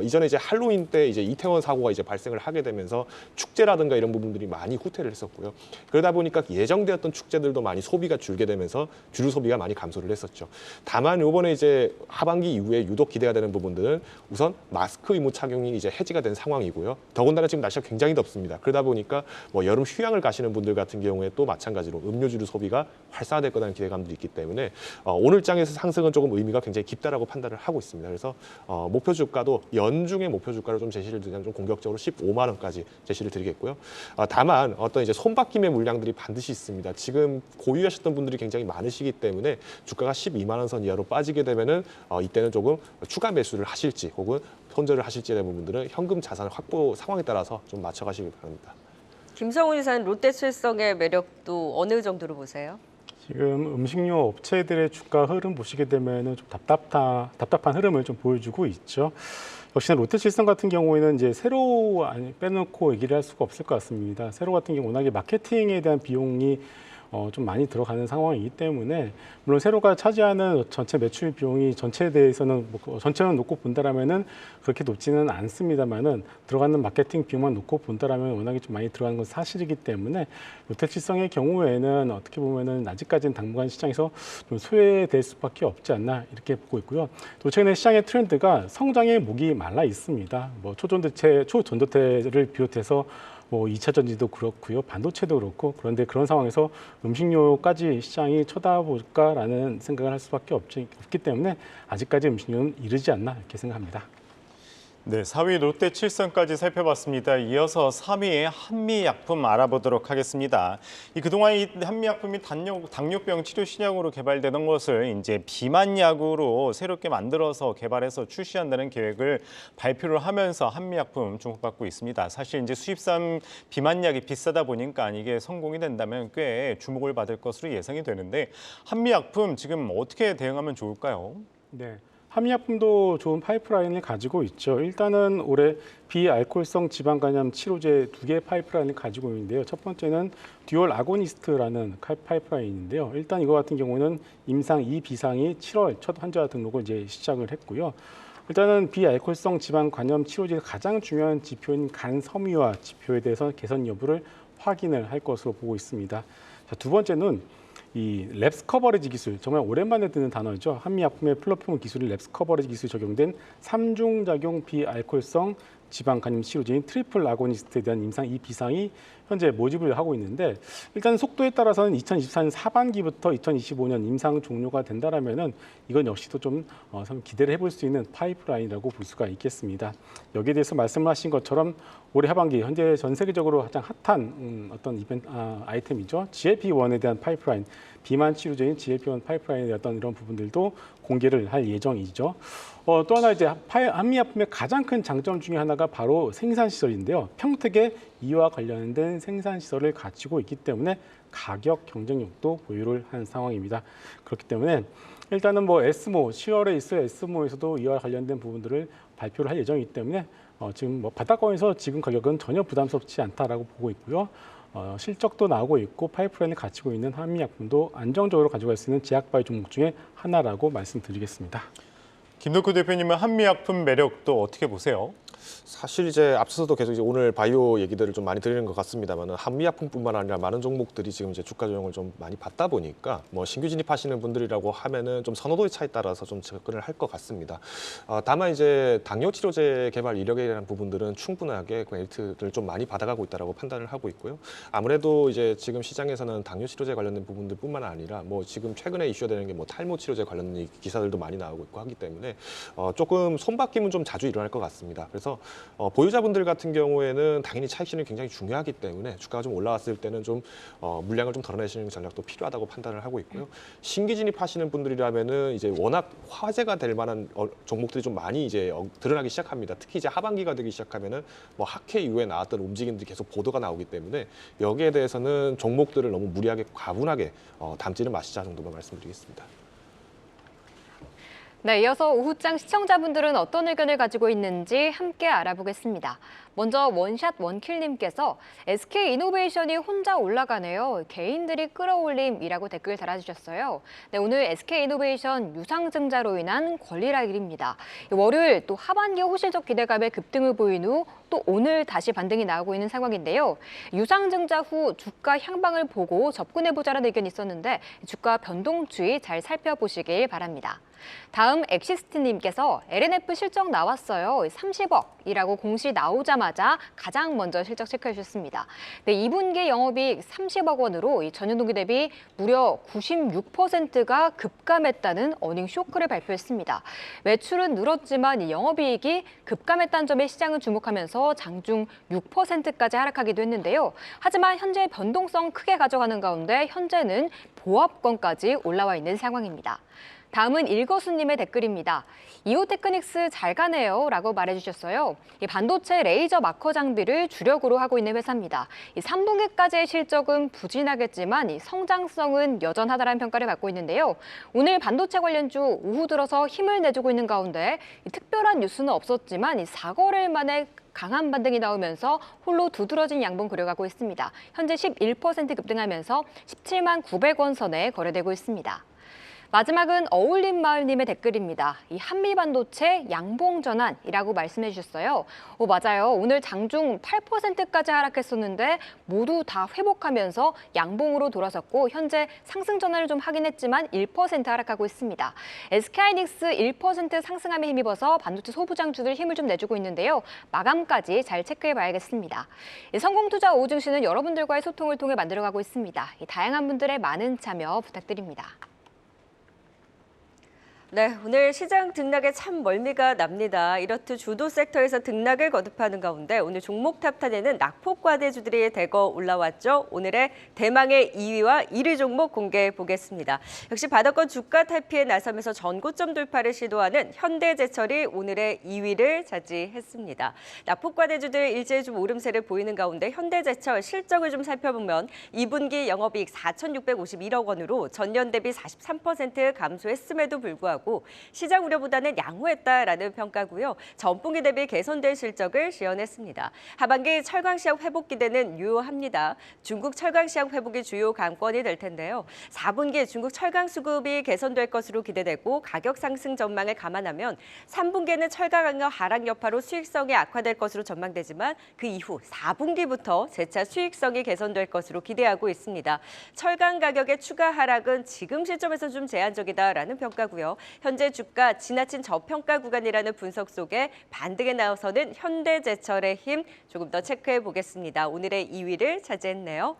이전에 이제 할로윈 때 이제 이태원 사고가 이제 발생을 하게 되면서 축제라든가 이런 부분들이 많이 후퇴를 했었고요. 그러다 보니까 예정되었던 축제들도 많이 소비가 줄게 되면서 주류 소비가 많이 감소를 했었죠. 다만 이번에 이제 하반기 이후에 유독 기대가 되는 부분들은 우선 마스크 의무 착용이 이제 해지가 된 상황이고요. 더군다나 지금 날씨가 굉장히 덥습니다. 그러다 보니까 뭐 여름 휴양을 가시는 분들 같은 경우에 또 마찬가지로 음료주류 소비가 활성화될 거라는 기대감도 있기 때문에 오늘 장에서 상승은 조금 의미가 굉장히 깊다라고 판단을 하고 있습니다. 그래서 목표 주가도 연중의 목표 주가를 좀 제시를 드리면 좀 공격적으로 15만 원까지 제시를 드리겠고요. 다만 어떤 이제 손바뀜의 물량들이 반드시 있습니다. 지금 고유하셨던 분들이 굉장히 많으시기 때문에 주가가 12만 원 선 이하로 빠지게 되면은 이때는 조금 추가 매수를 하실지 혹은 손절을 하실지에 대한 부분들은 현금 자산 확보 상황에 따라서 좀 맞춰가시기 바랍니다. 김성훈 이사는 롯데칠성의 매력도 어느 정도로 보세요? 지금 음식료 업체들의 주가 흐름 보시게 되면은 좀 답답한 흐름을 좀 보여주고 있죠. 역시나 롯데칠성 같은 경우에는 이제 세로 빼놓고 얘기를 할 수가 없을 것 같습니다. 세로 같은 경우 워낙에 마케팅에 대한 비용이 좀 많이 들어가는 상황이기 때문에 물론 세로가 차지하는 전체 매출 비용이 전체에 대해서는 전체만 놓고 본다라면은 그렇게 높지는 않습니다만은 들어가는 마케팅 비용만 놓고 본다라면 워낙에 좀 많이 들어가는 건 사실이기 때문에 롯데칠성의 경우에는 어떻게 보면은 아직까지는 당분간 시장에서 좀 소외될 수밖에 없지 않나 이렇게 보고 있고요. 또 최근에 시장의 트렌드가 성장의 목이 말라 있습니다. 뭐 초전도체를 비롯해서 뭐 2차 전지도 그렇고요, 반도체도 그렇고 그런데 그런 상황에서 음식료까지 시장이 쳐다볼까라는 생각을 할 수밖에 없기 때문에 아직까지 음식료는 이르지 않나 이렇게 생각합니다. 네, 4위 롯데 칠성까지 살펴봤습니다. 이어서 3위의 한미약품 알아보도록 하겠습니다. 그동안 이 한미약품이 당뇨병 치료 신약으로 개발되는 것을 이제 비만약으로 새롭게 만들어서 개발해서 출시한다는 계획을 발표를 하면서 한미약품 주목받고 있습니다. 사실 이제 수입산 비만약이 비싸다 보니까 이게 성공이 된다면 꽤 주목을 받을 것으로 예상이 되는데 한미약품 지금 어떻게 대응하면 좋을까요? 네. 한미약품도 좋은 파이프라인을 가지고 있죠. 일단은 올해 비알코올성 지방간염 치료제 2개 파이프라인을 가지고 있는데요. 첫 번째는 듀얼 아고니스트라는 파이프라인인데요. 일단 이거 같은 경우는 임상 2비상이 7월 첫 환자 등록을 이제 시작을 했고요. 일단은 비알코올성 지방간염 치료제의 가장 중요한 지표인 간 섬유화 지표에 대해서 개선 여부를 확인을 할 것으로 보고 있습니다. 자, 두 번째는 이 랩스 커버리지 기술, 정말 오랜만에 듣는 단어죠. 한미약품의 플랫폼 기술이 랩스 커버리지 기술이 적용된 3중작용 비알코올성 지방간염 치료제인 트리플 아고니스트에 대한 임상 2비상이 현재 모집을 하고 있는데, 일단 속도에 따라서는 2024년 하반기부터 2025년 임상 종료가 된다라면은 이건 역시도 좀 기대를 해볼 수 있는 파이프라인이라고 볼 수가 있겠습니다. 여기에 대해서 말씀하신 것처럼 올해 하반기 현재 전 세계적으로 가장 핫한 어떤 아이템이죠. GLP-1에 대한 파이프라인, 비만 치료제인 GLP-1 파이프라인에 대한 어떤 이런 부분들도 공개를 할 예정이죠. 또 하나 이제 한미약품의 가장 큰 장점 중에 하나가 바로 생산 시설인데요. 평택에 이와 관련된 생산 시설을 갖추고 있기 때문에 가격 경쟁력도 보유를 한 상황입니다. 그렇기 때문에 일단은 에스모 10월에 있을 에스모에서도 이와 관련된 부분들을 발표를 할 예정이기 때문에 지금 바닥권에서 지금 가격은 전혀 부담스럽지 않다라고 보고 있고요. 실적도 나오고 있고 파이프라인을 갖추고 있는 한미약품도 안정적으로 가져갈 수 있는 제약바이오 종목 중에 하나라고 말씀드리겠습니다. 김덕후 대표님은 한미약품 매력도 어떻게 보세요? 사실 이제 앞서서도 계속 이제 오늘 바이오 얘기들을 좀 많이 드리는 것 같습니다만 한미약품뿐만 아니라 많은 종목들이 지금 이제 주가 조정을 좀 많이 받다 보니까 신규 진입하시는 분들이라고 하면은 좀 선호도의 차에 따라서 좀 접근을 할 것 같습니다. 다만 이제 당뇨 치료제 개발 이력에 대한 부분들은 충분하게 메리트를 좀 많이 받아가고 있다라고 판단을 하고 있고요. 아무래도 이제 지금 시장에서는 당뇨 치료제 관련된 부분들뿐만 아니라 지금 최근에 이슈되는 게 탈모 치료제 관련된 기사들도 많이 나오고 있고 하기 때문에 조금 손바뀜은 좀 자주 일어날 것 같습니다. 그래서 보유자분들 같은 경우에는 당연히 차익 실현이 굉장히 중요하기 때문에 주가가 좀 올라왔을 때는 좀 물량을 좀 덜어내시는 전략도 필요하다고 판단을 하고 있고요. 신규 진입하시는 분들이라면은 이제 워낙 화제가 될 만한 종목들이 좀 많이 이제 드러나기 시작합니다. 특히 이제 하반기가 되기 시작하면은 학회 이후에 나왔던 움직임들이 계속 보도가 나오기 때문에 여기에 대해서는 종목들을 너무 무리하게 과분하게 담지는 마시자 정도만 말씀드리겠습니다. 네, 이어서 오후장 시청자분들은 어떤 의견을 가지고 있는지 함께 알아보겠습니다. 먼저 원샷 원킬님께서 SK이노베이션이 혼자 올라가네요. 개인들이 끌어올림이라고 댓글 달아주셨어요. 네, 오늘 SK이노베이션 유상증자로 인한 권리락일입니다. 월요일 또 하반기 호실적 기대감에 급등을 보인 후 또 오늘 다시 반등이 나오고 있는 상황인데요. 유상증자 후 주가 향방을 보고 접근해보자는 의견이 있었는데 주가 변동 추이 잘 살펴보시길 바랍니다. 다음 엑시스트님께서 LNF 실적 나왔어요. 30억이라고 공시 나오자마자 가장 먼저 실적 체크해 주셨습니다. 네, 2분기 영업이익 30억 원으로 전년 동기 대비 무려 96%가 급감했다는 어닝 쇼크를 발표했습니다. 매출은 늘었지만 영업이익이 급감했다는 점에 시장은 주목하면서 장중 6%까지 하락하기도 했는데요. 하지만 현재 변동성 크게 가져가는 가운데 현재는 보합권까지 올라와 있는 상황입니다. 다음은 일거수님의 댓글입니다. 이오테크닉스 잘 가네요 라고 말해주셨어요. 이 반도체 레이저 마커 장비를 주력으로 하고 있는 회사입니다. 이 3분기까지의 실적은 부진하겠지만 이 성장성은 여전하다는 평가를 받고 있는데요. 오늘 반도체 관련주 오후 들어서 힘을 내주고 있는 가운데 특별한 뉴스는 없었지만 이 4거래일 만에 강한 반등이 나오면서 홀로 두드러진 양봉 그려가고 있습니다. 현재 11% 급등하면서 17만 900원 선에 거래되고 있습니다. 마지막은 어울림마을님의 댓글입니다. 이 한미반도체 양봉 전환이라고 말씀해 주셨어요. 맞아요. 오늘 장중 8%까지 하락했었는데 모두 다 회복하면서 양봉으로 돌아섰고 현재 상승 전환을 좀 하긴 했지만 1% 하락하고 있습니다. SK하이닉스 1% 상승함에 힘입어서 반도체 소부장주들 힘을 좀 내주고 있는데요. 마감까지 잘 체크해 봐야겠습니다. 성공투자 오후 증시는 여러분들과의 소통을 통해 만들어가고 있습니다. 다양한 분들의 많은 참여 부탁드립니다. 네, 오늘 시장 등락에 참 멀미가 납니다. 이렇듯 주도 섹터에서 등락을 거듭하는 가운데 오늘 종목 탑10에는 낙폭과대주들이 대거 올라왔죠. 오늘의 대망의 2위와 1위 종목 공개해 보겠습니다. 역시 바닥권 주가 탈피에 나서면서 전고점 돌파를 시도하는 현대제철이 오늘의 2위를 차지했습니다. 낙폭과대주들 일제히 좀 오름세를 보이는 가운데 현대제철 실적을 좀 살펴보면 2분기 영업이익 4,651억 원으로 전년 대비 43% 감소했음에도 불구하고 시장 우려보다는 양호했다라는 평가고요. 전분기 대비 개선된 실적을 시현했습니다. 하반기 철강 시장 회복 기대는 유효합니다. 중국 철강 시장 회복이 주요 관건이 될 텐데요. 4분기 중국 철강 수급이 개선될 것으로 기대되고 가격 상승 전망을 감안하면 3분기에는 철강 하락 여파로 수익성이 악화될 것으로 전망되지만 그 이후 4분기부터 재차 수익성이 개선될 것으로 기대하고 있습니다. 철강 가격의 추가 하락은 지금 시점에서 좀 제한적이다라는 평가고요. 현재 주가 지나친 저평가 구간이라는 분석 속에 반등에 나서는 현대제철의 힘 조금 더 체크해 보겠습니다. 오늘의 2위를 차지했네요.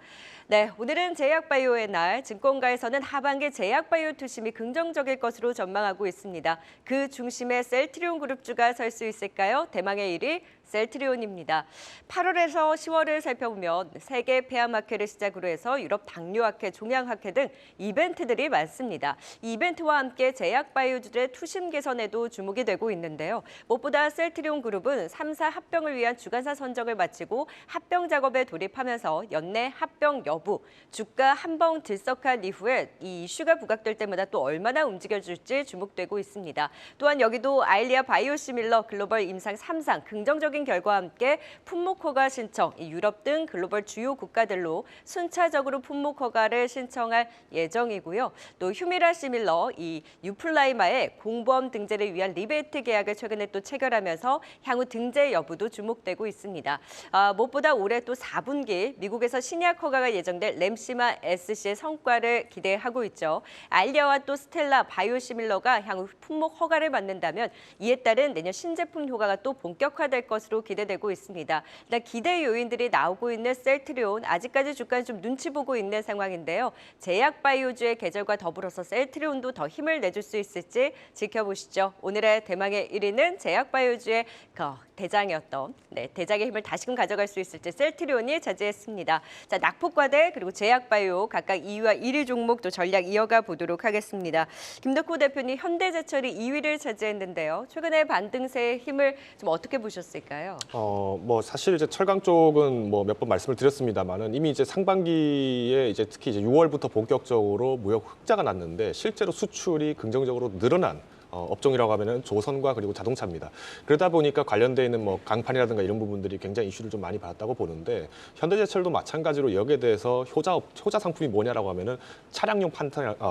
네, 오늘은 제약바이오의 날, 증권가에서는 하반기 제약바이오 투심이 긍정적일 것으로 전망하고 있습니다. 그 중심에 셀트리온 그룹주가 설 수 있을까요? 대망의 1위 셀트리온입니다. 8월에서 10월을 살펴보면 세계 폐암학회를 시작으로 해서 유럽 당뇨학회, 종양학회 등 이벤트들이 많습니다. 이 이벤트와 함께 제약바이오주들의 투심 개선에도 주목이 되고 있는데요. 무엇보다 셀트리온 그룹은 3사 합병을 위한 주관사 선정을 마치고 합병 작업에 돌입하면서 연내 합병 여부, 주가 한번 들썩한 이후에 이 이슈가 부각될 때마다 또 얼마나 움직여줄지 주목되고 있습니다. 또한 여기도 아일리아 바이오시밀러 글로벌 임상 3상 긍정적인 결과와 함께 품목 허가 신청, 유럽 등 글로벌 주요 국가들로 순차적으로 품목 허가를 신청할 예정이고요. 또 휴미라 시밀러, 이 유플라이마의 공보험 등재를 위한 리베이트 계약을 최근에 또 체결하면서 향후 등재 여부도 주목되고 있습니다. 무엇보다 올해 또 4분기 미국에서 신약 허가가 예정될 램시마 SC의 성과를 기대하고 있죠. 알리아와 또 스텔라 바이오시밀러가 향후 품목 허가를 받는다면 이에 따른 내년 신제품 효과가 또 본격화될 것으로 기대되고 있습니다. 일단 기대 요인들이 나오고 있는 셀트리온, 아직까지 주가는 좀 눈치 보고 있는 상황인데요. 제약바이오주의 계절과 더불어서 셀트리온도 더 힘을 내줄 수 있을지 지켜보시죠. 오늘의 대망의 1위는 제약바이오주의 대장이었던 대장의 힘을 다시금 가져갈 수 있을지 셀트리온이 차지했습니다. 자, 낙폭과대 그리고 제약바이오 각각 2위와 1위 종목 또 전략 이어가 보도록 하겠습니다. 김덕호 대표님, 현대제철이 2위를 차지했는데요. 최근에 반등세의 힘을 좀 어떻게 보셨을까요? 뭐 사실 이제 철강 쪽은 뭐 몇 번 말씀을 드렸습니다만은 이미 이제 상반기에 이제 특히 이제 6월부터 본격적으로 무역 흑자가 났는데 실제로 수출이 긍정적으로 늘어난 업종이라고 하면은 조선과 그리고 자동차입니다. 그러다 보니까 관련돼 있는 뭐 강판이라든가 이런 부분들이 굉장히 이슈를 좀 많이 받았다고 보는데 현대제철도 마찬가지로 여기에 대해서 효자 상품이 뭐냐라고 하면은 차량용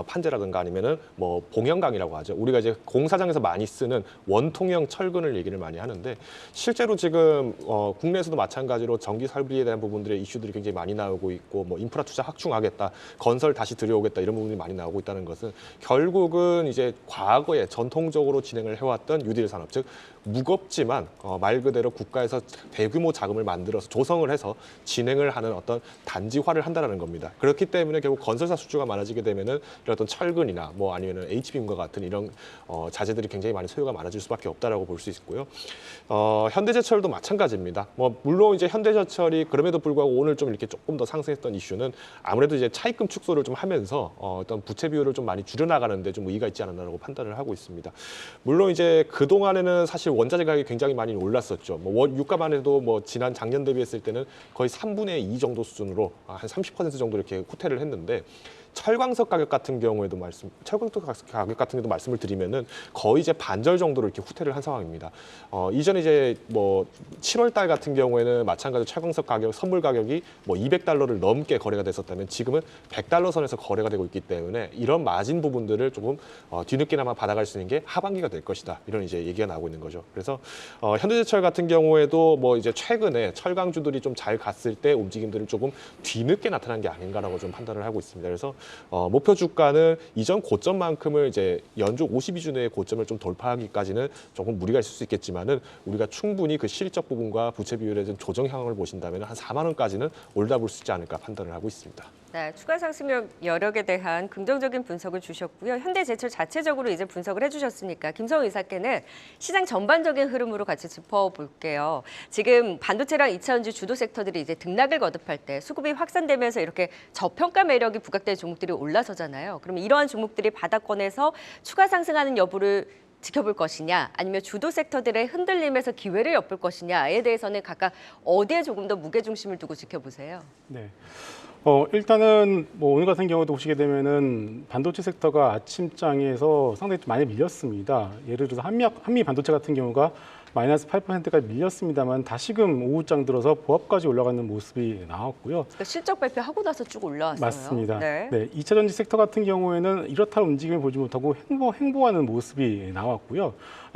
판재라든가 아니면은 뭐 봉형강이라고 하죠. 우리가 이제 공사장에서 많이 쓰는 원통형 철근을 얘기를 많이 하는데 실제로 지금 국내에서도 마찬가지로 전기 설비에 대한 부분들의 이슈들이 굉장히 많이 나오고 있고 뭐 인프라 투자 확충하겠다, 건설 다시 들여오겠다 이런 부분이 많이 나오고 있다는 것은 결국은 이제 과거에 전통적으로 진행을 해왔던 뉴딜 산업, 즉 무겁지만 말 그대로 국가에서 대규모 자금을 만들어서 조성을 해서 진행을 하는 어떤 단지화를 한다는 겁니다. 그렇기 때문에 결국 건설사 수주가 많아지게 되면은 이런 어떤 철근이나 뭐 아니면은 HBM과 같은 이런 자재들이 굉장히 많이 소요가 많아질 수밖에 없다라고 볼 수 있고요. 현대제철도 마찬가지입니다. 뭐 물론 이제 현대제철이 그럼에도 불구하고 오늘 좀 이렇게 조금 더 상승했던 이슈는 아무래도 이제 차입금 축소를 좀 하면서 어떤 부채 비율을 좀 많이 줄여나가는데 좀 의의가 있지 않았나라고 판단을 하고 있습니다. 물론 이제 그 동안에는 사실 원자재 가격이 굉장히 많이 올랐었죠. 뭐 유가만 해도 뭐 지난 작년 대비했을 때는 거의 3분의 2 정도 수준으로 한 30% 정도 이렇게 후퇴를 했는데 철광석 가격 같은 경우에도 말씀을 드리면은 거의 이제 반절 정도로 이렇게 후퇴를 한 상황입니다. 이전에 이제 뭐 7월 달 같은 경우에는 마찬가지로 철광석 가격, 선물 가격이 뭐 $200를 넘게 거래가 됐었다면 지금은 $100 선에서 거래가 되고 있기 때문에 이런 마진 부분들을 조금 뒤늦게나마 받아갈 수 있는 게 하반기가 될 것이다. 이런 이제 얘기가 나오고 있는 거죠. 그래서 현대제철 같은 경우에도 뭐 이제 최근에 철강주들이 좀 잘 갔을 때 움직임들을 조금 뒤늦게 나타난 게 아닌가라고 좀 판단을 하고 있습니다. 그래서 목표 주가는 이전 고점만큼을 이제 연중 52주내의 고점을 좀 돌파하기까지는 조금 무리가 있을 수 있겠지만은 우리가 충분히 그 실적 부분과 부채 비율에 좀 조정 향을 보신다면 한 4만 원까지는 올라볼 수 있지 않을까 판단을 하고 있습니다. 네, 추가 상승률 여력에 대한 긍정적인 분석을 주셨고요. 현대제철 자체적으로 이제 분석을 해주셨으니까 김성우 이사께는 시장 전반적인 흐름으로 같이 짚어볼게요. 지금 반도체랑 2차전지 주도 섹터들이 이제 등락을 거듭할 때 수급이 확산되면서 이렇게 저평가 매력이 부각된 종목들이 올라서잖아요. 그럼 이러한 종목들이 바닥권에서 추가 상승하는 여부를 지켜볼 것이냐 아니면 주도 섹터들의 흔들림에서 기회를 엿볼 것이냐에 대해서는 각각 어디에 조금 더 무게중심을 두고 지켜보세요. 네. 일단은 뭐 오늘 같은 경우도 보시게 되면은 반도체 섹터가 아침장에서 상당히 좀 많이 밀렸습니다. 예를 들어서 한미 반도체 같은 경우가 마이너스 8%까지 밀렸습니다만 다시금 오후장 들어서 보합까지 올라가는 모습이 나왔고요. 그러니까 실적 발표하고 나서 쭉 올라왔어요. 맞습니다. 네. 네, 2차 전지 섹터 같은 경우에는 이렇다 움직임을 보지 못하고 횡보하는 모습이 나왔고요.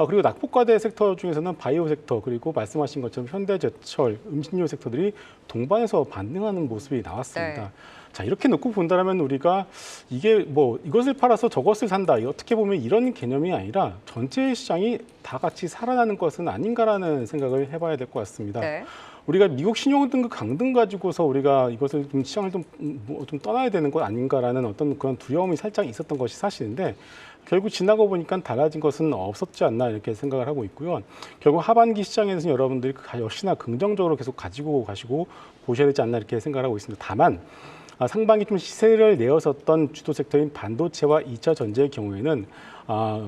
그리고 낙폭과대 섹터 중에서는 바이오 섹터 그리고 말씀하신 것처럼 현대제철, 음식료 섹터들이 동반해서 반등하는 모습이 나왔습니다. 네. 자, 이렇게 놓고 본다면 우리가 이게 뭐 이것을 팔아서 저것을 산다. 어떻게 보면 이런 개념이 아니라 전체 시장이 다 같이 살아나는 것은 아닌가라는 생각을 해봐야 될 것 같습니다. 네. 우리가 미국 신용 등급 강등 가지고서 우리가 이것을 좀 시장을 좀 떠나야 되는 것 아닌가라는 어떤 그런 두려움이 살짝 있었던 것이 사실인데 결국 지나고 보니까 달라진 것은 없었지 않나 이렇게 생각을 하고 있고요. 결국 하반기 시장에서 여러분들이 역시나 긍정적으로 계속 가지고 가시고 보셔야 되지 않나 이렇게 생각을 하고 있습니다. 다만 상반기 좀 시세를 내었었던 주도 섹터인 반도체와 2차 전지의 경우에는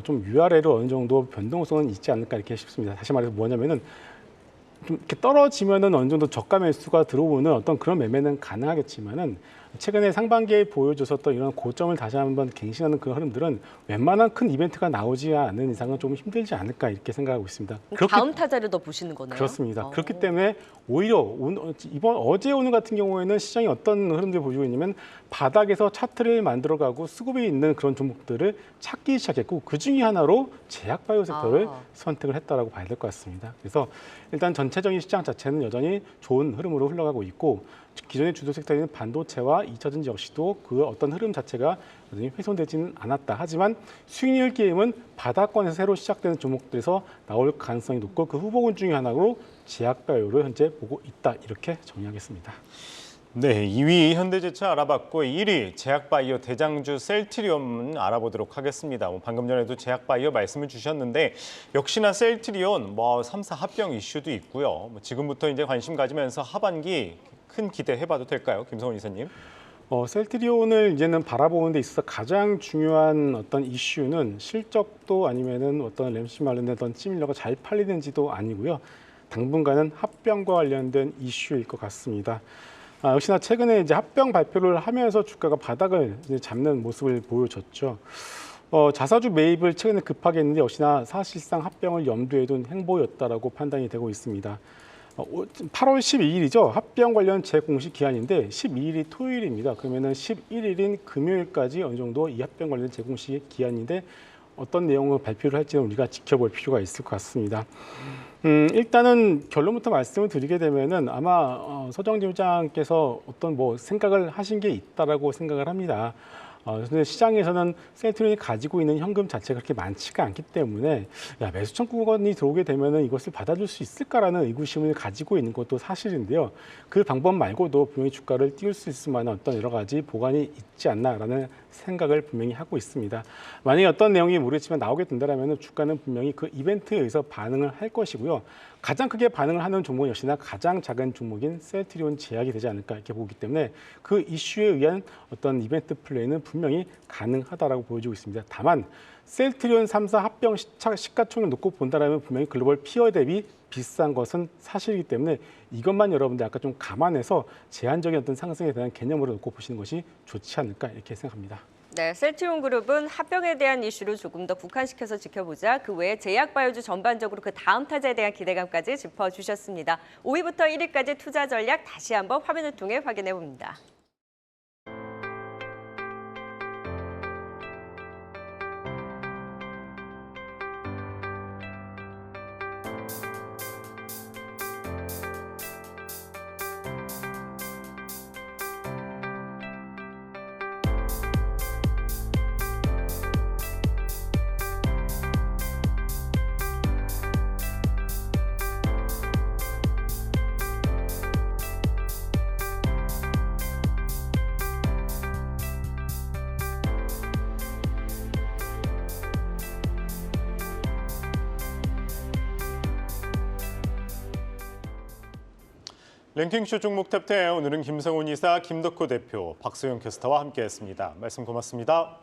좀 위아래로 어느 정도 변동성은 있지 않을까 이렇게 싶습니다. 다시 말해서 뭐냐면은 좀 이렇게 떨어지면은 어느 정도 저가 매수가 들어오는 어떤 그런 매매는 가능하겠지만은 최근에 상반기에 보여줬었던 이런 고점을 다시 한번 갱신하는 그런 흐름들은 웬만한 큰 이벤트가 나오지 않는 이상은 좀 힘들지 않을까 이렇게 생각하고 있습니다. 다음 타자를 더 보시는 거네요. 그렇습니다. 그렇기 때문에 오히려 어제 오늘 같은 경우에는 시장이 어떤 흐름들을 보여주고 있냐면 바닥에서 차트를 만들어가고 수급이 있는 그런 종목들을 찾기 시작했고 그 중에 하나로 제약바이오 섹터를 선택을 했다라고 봐야 될 것 같습니다. 그래서 일단 전체적인 시장 자체는 여전히 좋은 흐름으로 흘러가고 있고 기존의 주도 섹터인 반도체와 2차 전지 역시도 그 어떤 흐름 자체가 여전히 훼손되지는 않았다. 하지만 수익률 게임은 바닥권에서 새로 시작되는 종목들에서 나올 가능성이 높고 그 후보군 중에 하나로 제약바이오를 현재 보고 있다. 이렇게 정리하겠습니다. 네, 2위 현대제철 알아봤고 1위 제약바이오 대장주 셀트리온 알아보도록 하겠습니다. 방금 전에도 제약바이오 말씀을 주셨는데 역시나 셀트리온 3사 합병 이슈도 있고요. 지금부터 이제 관심 가지면서 하반기 큰 기대해봐도 될까요, 김성훈 이사님? 셀트리온을 이제는 바라보는 데 있어서 가장 중요한 어떤 이슈는 실적도 아니면은 어떤 램시 관련된 어떤 찌밀러가 잘 팔리는지도 아니고요. 당분간은 합병과 관련된 이슈일 것 같습니다. 역시나 최근에 이제 합병 발표를 하면서 주가가 바닥을 이제 잡는 모습을 보여줬죠. 자사주 매입을 최근에 급하게 했는데 역시나 사실상 합병을 염두에 둔 행보였다라고 판단이 되고 있습니다. 8월 12일이죠. 합병 관련 재공식 기한인데 12일이 토요일입니다. 그러면은 11일인 금요일까지 어느 정도 이 합병 관련 재공식 기한인데 어떤 내용을 발표를 할지는 우리가 지켜볼 필요가 있을 것 같습니다. 일단은 결론부터 말씀을 드리게 되면은 아마 서정진 부장께서 어떤 생각을 하신 게 있다라고 생각을 합니다. 그런데 시장에서는 셀트리온이 가지고 있는 현금 자체가 그렇게 많지가 않기 때문에 매수 청구권이 들어오게 되면은 이것을 받아줄 수 있을까라는 의구심을 가지고 있는 것도 사실인데요. 그 방법 말고도 분명히 주가를 띄울 수 있을 만한 어떤 여러 가지 보관이 있지 않나라는 생각을 분명히 하고 있습니다. 만약에 어떤 내용이 모르겠지만 나오게 된다면 주가는 분명히 그 이벤트에 의해서 반응을 할 것이고요. 가장 크게 반응을 하는 종목 역시나 가장 작은 종목인 셀트리온 제약이 되지 않을까 이렇게 보기 때문에 그 이슈에 의한 어떤 이벤트 플레이는 분명히 가능하다라고 보여지고 있습니다. 다만 셀트리온 3사 합병 시가총액을 놓고 본다라면 분명히 글로벌 피어 대비 비싼 것은 사실이기 때문에 이것만 여러분들 아까 좀 감안해서 제한적인 어떤 상승에 대한 개념으로 놓고 보시는 것이 좋지 않을까 이렇게 생각합니다. 네, 셀트리온 그룹은 합병에 대한 이슈를 조금 더 국한시켜서 지켜보자. 그 외에 제약바이오주 전반적으로 그 다음 타자에 대한 기대감까지 짚어주셨습니다. 5위부터 1위까지 투자 전략 다시 한번 화면을 통해 확인해 봅니다. 랭킹쇼 종목 탑10 오늘은 김성훈 이사, 김덕호 대표, 박소영 캐스터와 함께했습니다. 말씀 고맙습니다.